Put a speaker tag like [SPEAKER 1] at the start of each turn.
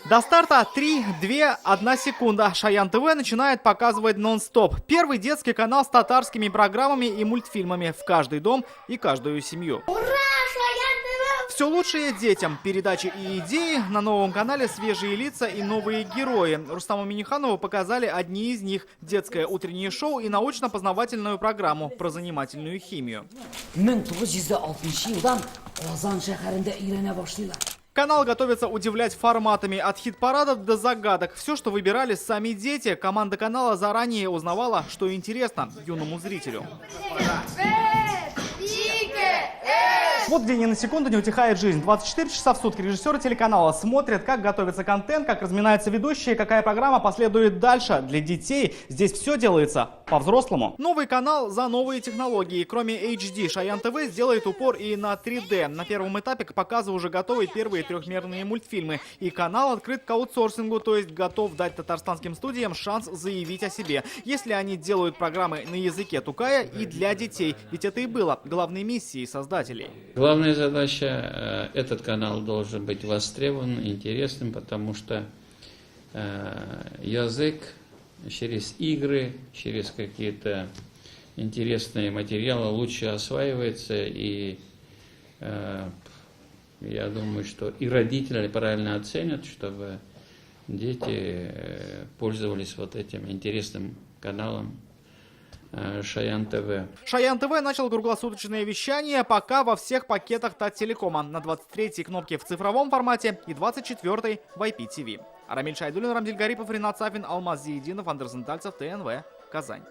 [SPEAKER 1] До старта 3, 2, 1 секунда. Шаян ТВ начинает показывать нон-стоп. Первый детский канал с татарскими программами и мультфильмами в каждый дом и каждую семью.
[SPEAKER 2] Ура! Шаян ТВ!
[SPEAKER 1] Все лучшее детям. Передачи и идеи. На новом канале свежие лица и новые герои. Рустаму Миниханову показали одни из них. Детское утреннее шоу и научно-познавательную программу про занимательную химию.
[SPEAKER 3] 1960 жылдан Қазан шәһәрендә өйрәнә башлыйлар.
[SPEAKER 1] Канал готовится удивлять форматами от хит-парадов до загадок. Все, что выбирали сами дети, команда канала заранее узнавала, что интересно юному зрителю. Вот где ни на секунду не утихает жизнь. 24 часа в сутки режиссеры телеканала смотрят, как готовится контент, как разминаются ведущие, какая программа последует дальше. Для детей здесь все делается по-взрослому. Новый канал за новые технологии. Кроме HD, Шаян ТВ сделает упор и на 3D. На первом этапе к показу уже готовы первые трехмерные мультфильмы. И канал открыт к аутсорсингу, то есть готов дать татарстанским студиям шанс заявить о себе. Если они делают программы на языке тукая и для детей. Ведь это и было главной миссией создателей.
[SPEAKER 4] Главная задача, этот канал должен быть востребован, интересным, потому что язык через игры, через какие-то интересные материалы лучше осваивается. И я думаю, что и родители правильно оценят, чтобы дети пользовались вот этим интересным каналом Шаян ТВ.
[SPEAKER 1] Шаян ТВ начал круглосуточное вещание пока во всех пакетах Таттелекома. На 23-й кнопке в цифровом формате и 24-й в IPTV. Арамиль Шайдуллин, Рамзиль Гарипов, Ринат Сафин, Алмаз Зиединов, Андерсон Тальцев, ТНВ, Казань.